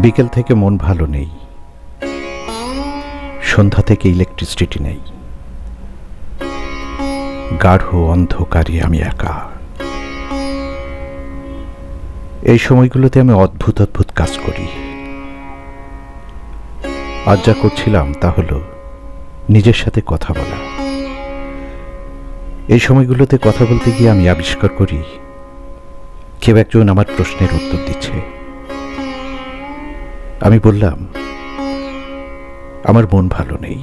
বিকেল থেকে মন ভালো নেই, সন্ধ্যা থেকে ইলেকট্রিসিটি নেই, গাঢ় অন্ধকারে আমি একা। এই সময়গুলোতে আমি অদ্ভুত অদ্ভুত কাজ করি। আজ যা করছিলাম তা হলো নিজের সাথে কথা বলা। এই সময়গুলোতে কথা বলতে গিয়ে আমি আবিষ্কার করি কেউ একজন আমার প্রশ্নের উত্তর দিচ্ছে। আমি বললাম, আমার মন ভালো নেই।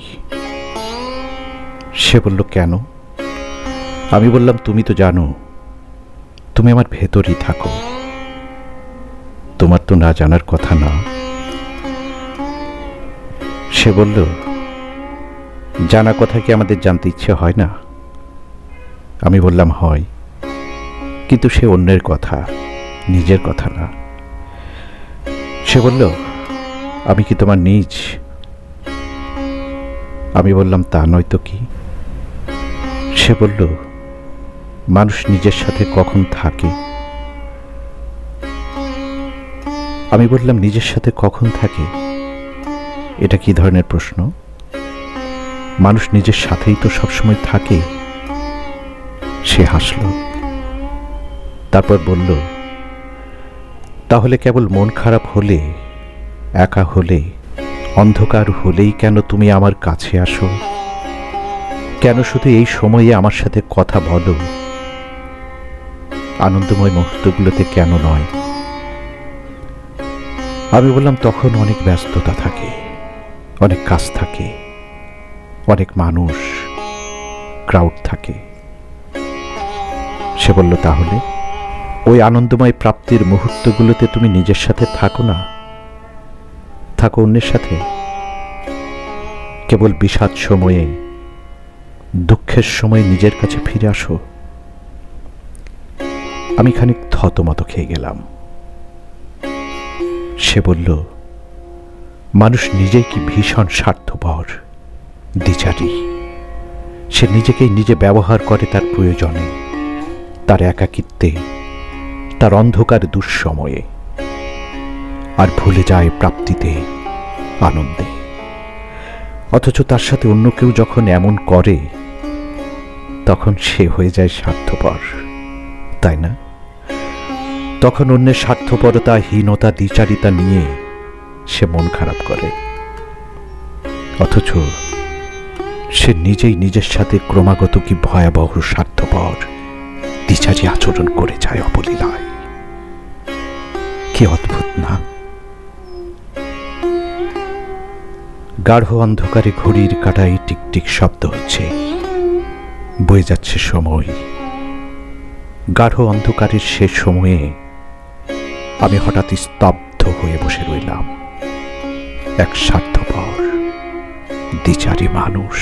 সে বলল, কেন? আমি বললাম, তুমি তো জানো, তুমি আমার ভেতরই থাকো, তোমার তো না জানার কথা না। সে বলল, জানা কথা কি আমাদের জানতে ইচ্ছে হয় না? আমি বললাম, হয়, কিন্তু সে অন্যের কথা, নিজের কথা না। সে বলল, আমি কি তোমার নিজ? আমি বললাম, তা নয় তো কি? সে বলল, মানুষ নিজের সাথে কখন থাকে? আমি বললাম, নিজের সাথে কখন থাকে? এটা কি ধরনের প্রশ্ন? মানুষ নিজের সাথেই তো সবসময় থাকে। সে হাসল, তারপর বলল, তাহলে কেবল মন খারাপ হলে, একা হলে, অন্ধকার হলেই কেন তুমি আমার কাছে আসো? কেন শুধু এই সময়ে আমার সাথে কথা বলো? আনন্দময় মুহূর্তগুলোতে কেন নয়? আমি বললাম, তখন অনেক ব্যস্ততা থাকে, অনেক কাজ থাকে, অনেক মানুষ, ক্রাউড থাকে। সে বলল, তাহলে ওই আনন্দময় প্রাপ্তির মুহূর্তগুলোতে তুমি নিজের সাথে থাকো না, থাকো অন্যের সাথে। কেবল বিষাদ সময়ে, দুঃখের সময় নিজের কাছে ফিরে আসো। আমি খানিক থতমত খেয়ে গেলাম। সে বলল, মানুষ নিজেই কি ভীষণ স্বার্থপর, দ্বিচারী। সে নিজেকেই নিজে ব্যবহার করে তার প্রয়োজনে, তার একাকিত্বে, তার অন্ধকার দুঃসময়ে, আর ভুলে যায় প্রাপ্তিতে, আনন্দে। অথচ তার সাথে অন্য কেউ যখন এমন করে, তখন সে হয়ে যায় স্বার্থপর, তাই না? তখন অন্যের স্বার্থপরতা, হীনতা, দ্বিচারিতা নিয়ে সে মন খারাপ করে। অথচ সে নিজেই নিজের সাথে ক্রমাগত কি ভয়াবহ স্বার্থপর, দ্বিচারী আচরণ করে যায় অবলীলায়। কি অদ্ভুত না? গাঢ় অন্ধকারে ঘড়ির কাঁটায় টিকটিক শব্দ হচ্ছে, বয়ে যাচ্ছে সময়। গাঢ় অন্ধকারের শেষ সময়ে আমি হঠাৎ স্তব্ধ হয়ে বসে রইলাম, এক স্বার্থপর দ্বিচারী মানুষ।